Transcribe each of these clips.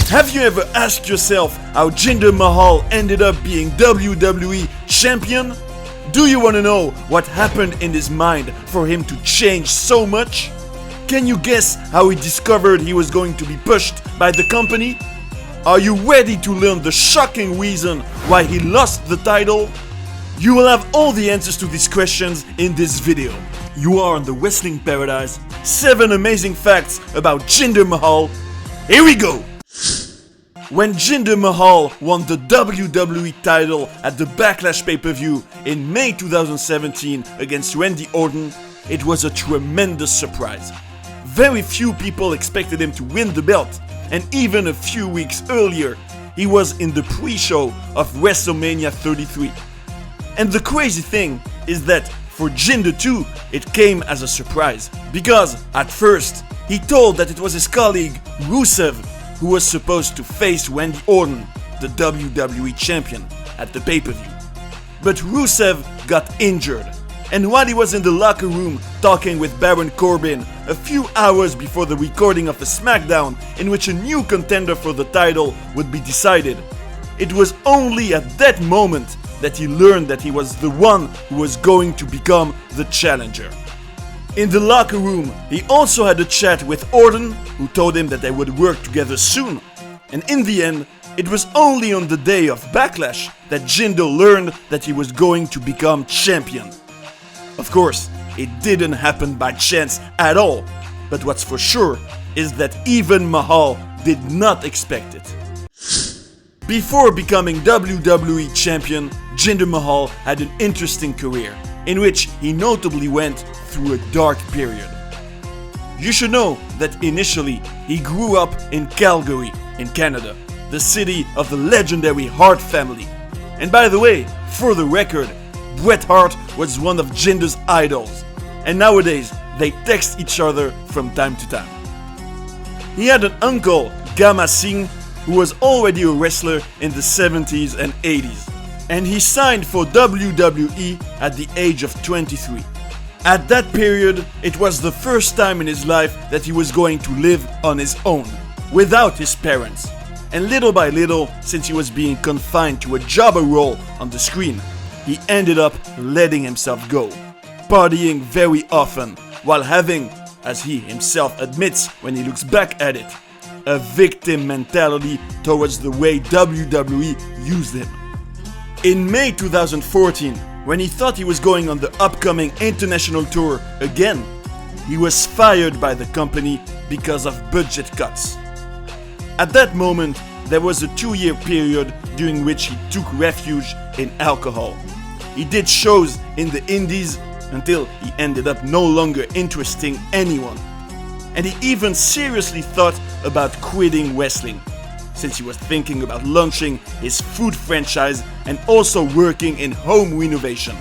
Have you ever asked yourself how Jinder Mahal ended up being WWE champion? Do you want to know what happened in his mind for him to change so much? Can you guess how he discovered he was going to be pushed by the company? Are you ready to learn the shocking reason why he lost the title? You will have all the answers to these questions in this video. You are on the Wrestling Paradise. 7 amazing facts about Jinder Mahal. Here we go! When Jinder Mahal won the WWE title at the Backlash pay-per-view in May 2017 against Randy Orton, it was a tremendous surprise. Very few people expected him to win the belt, and even a few weeks earlier, he was in the pre-show of WrestleMania 33. And the crazy thing is that for Jinder too, it came as a surprise, because at first, he told that it was his colleague Rusev who was supposed to face Randy Orton, the WWE champion, at the pay-per-view. But Rusev got injured, and while he was in the locker room talking with Baron Corbin a few hours before the recording of a SmackDown in which a new contender for the title would be decided, it was only at that moment that he learned that he was the one who was going to become the challenger. In the locker room, he also had a chat with Orton, who told him that they would work together soon. And in the end, it was only on the day of Backlash that Jinder learned that he was going to become champion. Of course, it didn't happen by chance at all, but what's for sure is that even Mahal did not expect it. Before becoming WWE champion, Jinder Mahal had an interesting career, in which he notably went through a dark period. You should know that initially he grew up in Calgary, in Canada, the city of the legendary Hart family. And by the way, for the record, Bret Hart was one of Jinder's idols, and nowadays they text each other from time to time. He had an uncle, Gama Singh, who was already a wrestler in the 70s and 80s. And he signed for WWE at the age of 23. At that period, it was the first time in his life that he was going to live on his own, without his parents. And little by little, since he was being confined to a jobber role on the screen, he ended up letting himself go, partying very often, while having, as he himself admits when he looks back at it, a victim mentality towards the way WWE used him. In May 2014, when he thought he was going on the upcoming international tour again, he was fired by the company because of budget cuts. At that moment, there was a 2-year period during which he took refuge in alcohol. He did shows in the indies until he ended up no longer interesting anyone. And he even seriously thought about quitting wrestling, since he was thinking about launching his food franchise and also working in home renovation.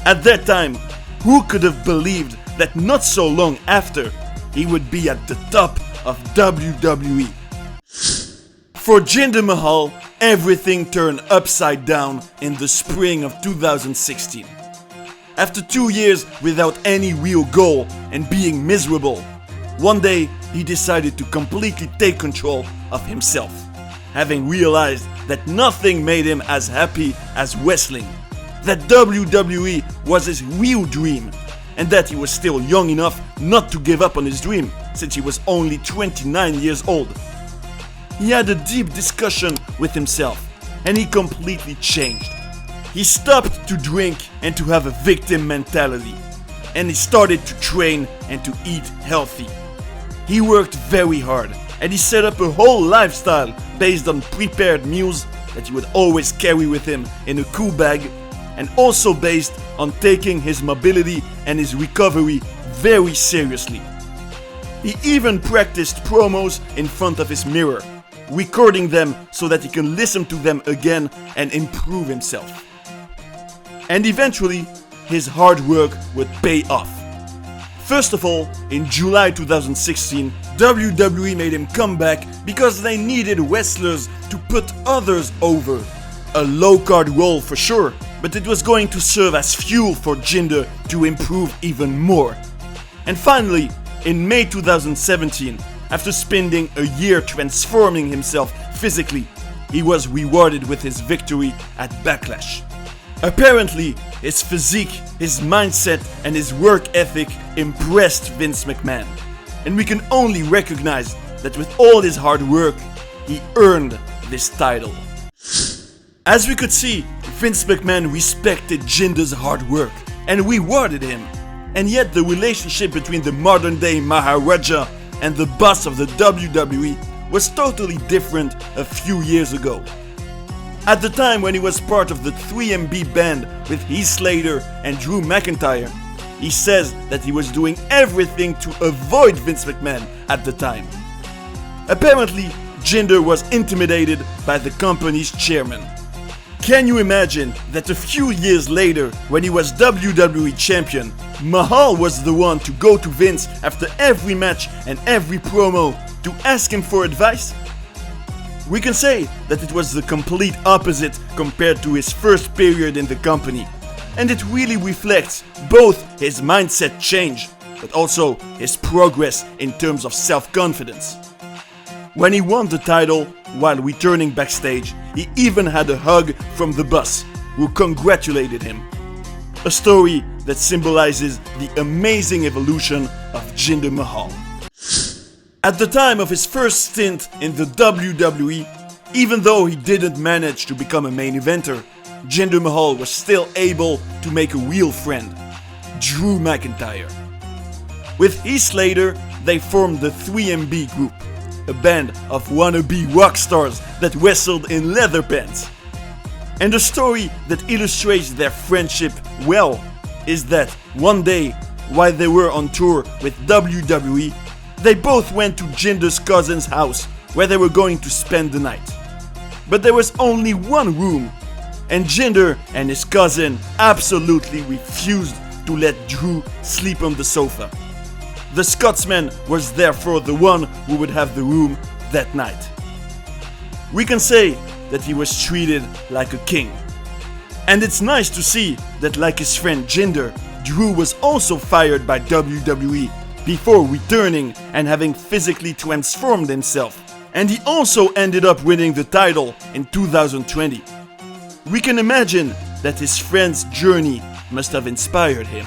At that time, who could have believed that not so long after, he would be at the top of WWE? For Jinder Mahal, everything turned upside down in the spring of 2016. After 2 years without any real goal and being miserable, one day he decided to completely take control of himself, having realized that nothing made him as happy as wrestling, that WWE was his real dream, and that he was still young enough not to give up on his dream since he was only 29 years old. He had a deep discussion with himself, and he completely changed. He stopped to drink and to have a victim mentality, and he started to train and to eat healthy. He worked very hard, and he set up a whole lifestyle based on prepared meals that he would always carry with him in a cool bag, and also based on taking his mobility and his recovery very seriously. He even practiced promos in front of his mirror, recording them so that he can listen to them again and improve himself. And eventually, his hard work would pay off. First of all, in July 2016, WWE made him come back because they needed wrestlers to put others over. A low-card role for sure, but it was going to serve as fuel for Jinder to improve even more. And finally, in May 2017, after spending a year transforming himself physically, he was rewarded with his victory at Backlash. Apparently, his physique, his mindset, and his work ethic impressed Vince McMahon. And we can only recognize that with all his hard work, he earned this title. As we could see, Vince McMahon respected Jinder's hard work and rewarded him. And yet the relationship between the modern day Maharaja and the boss of the WWE was totally different a few years ago. At the time when he was part of the 3MB band with Heath Slater and Drew McIntyre, he says that he was doing everything to avoid Vince McMahon at the time. Apparently, Jinder was intimidated by the company's chairman. Can you imagine that a few years later, when he was WWE champion, Mahal was the one to go to Vince after every match and every promo to ask him for advice? We can say that it was the complete opposite compared to his first period in the company, and it really reflects both his mindset change, but also his progress in terms of self-confidence. When he won the title, while returning backstage, he even had a hug from the boss, who congratulated him. A story that symbolizes the amazing evolution of Jinder Mahal. At the time of his first stint in the WWE, even though he didn't manage to become a main eventer, Jinder Mahal was still able to make a real friend, Drew McIntyre. With Heath Slater, they formed the 3MB group, a band of wannabe rock stars that wrestled in leather pants. And the story that illustrates their friendship well is that one day, while they were on tour with WWE, they both went to Jinder's cousin's house where they were going to spend the night. But there was only one room, and Jinder and his cousin absolutely refused to let Drew sleep on the sofa. The Scotsman was therefore the one who would have the room that night. We can say that he was treated like a king. And it's nice to see that, like his friend Jinder, Drew was also fired by WWE before returning and having physically transformed himself. And he also ended up winning the title in 2020. We can imagine that his friend's journey must have inspired him.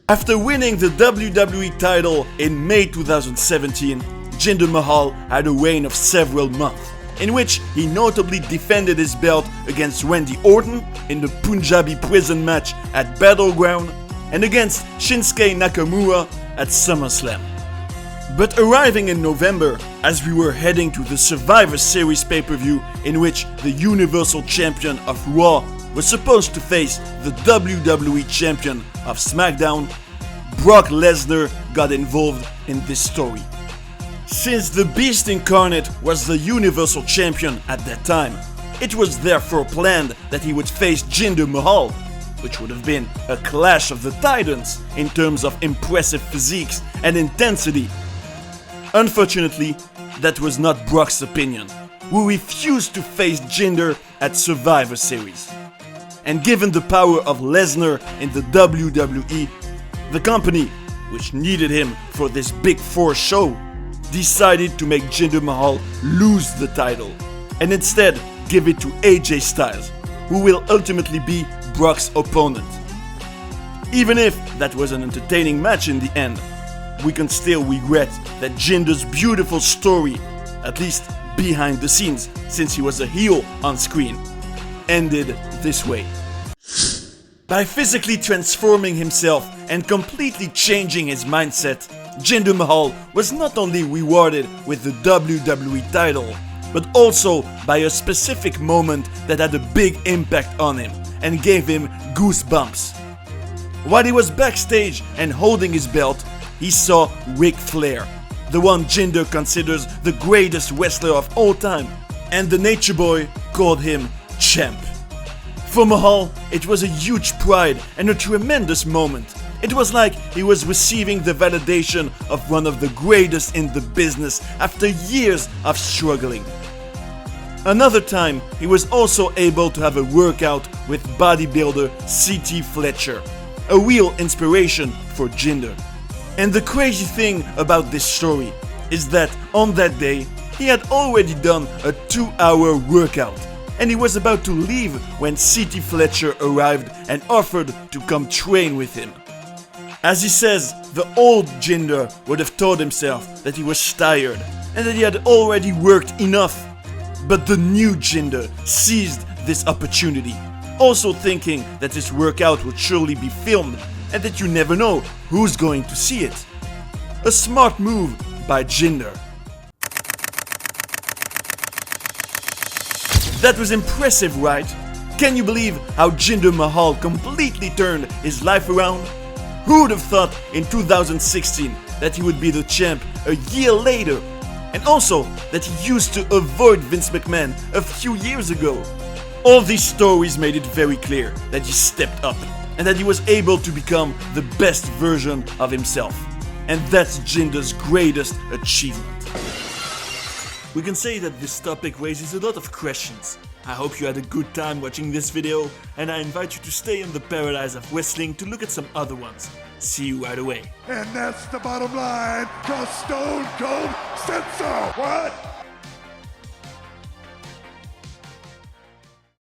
After winning the WWE title in May 2017, Jinder Mahal had a reign of several months, in which he notably defended his belt against Randy Orton in the Punjabi prison match at Battleground and against Shinsuke Nakamura at SummerSlam. But arriving in November, as we were heading to the Survivor Series pay-per-view in which the Universal Champion of Raw was supposed to face the WWE Champion of SmackDown, Brock Lesnar got involved in this story. Since the Beast Incarnate was the Universal Champion at that time, it was therefore planned that he would face Jinder Mahal, which would have been a clash of the titans in terms of impressive physiques and intensity. Unfortunately, that was not Brock's opinion, who refused to face Jinder at Survivor Series. And given the power of Lesnar in the WWE, the company, which needed him for this Big Four show, decided to make Jinder Mahal lose the title and instead give it to AJ Styles, who will ultimately be Brock's opponent. Even if that was an entertaining match in the end, we can still regret that Jinder's beautiful story, at least behind the scenes, since he was a heel on screen, ended this way. By physically transforming himself and completely changing his mindset, Jinder Mahal was not only rewarded with the WWE title, but also by a specific moment that had a big impact on him and gave him goosebumps. While he was backstage and holding his belt, he saw Ric Flair, the one Jinder considers the greatest wrestler of all time, and the Nature Boy called him Champ. For Mahal, it was a huge pride and a tremendous moment. It was like he was receiving the validation of one of the greatest in the business after years of struggling. Another time, he was also able to have a workout with bodybuilder C.T. Fletcher, a real inspiration for Jinder. And the crazy thing about this story is that on that day, he had already done a 2-hour workout, and he was about to leave when C.T. Fletcher arrived and offered to come train with him. As he says, the old Jinder would have told himself that he was tired and that he had already worked enough. But the new Jinder seized this opportunity, also thinking that this workout would surely be filmed and that you never know who's going to see it. A smart move by Jinder. That was impressive, right? Can you believe how Jinder Mahal completely turned his life around? Who would have thought in 2016 that he would be the champ a year later? And also that he used to avoid Vince McMahon a few years ago. All these stories made it very clear that he stepped up and that he was able to become the best version of himself. And that's Jinder's greatest achievement. We can say that this topic raises a lot of questions. I hope you had a good time watching this video, and I invite you to stay in the paradise of wrestling to look at some other ones. See you right away. And that's the bottom line, 'cause Stone Cold said so. What?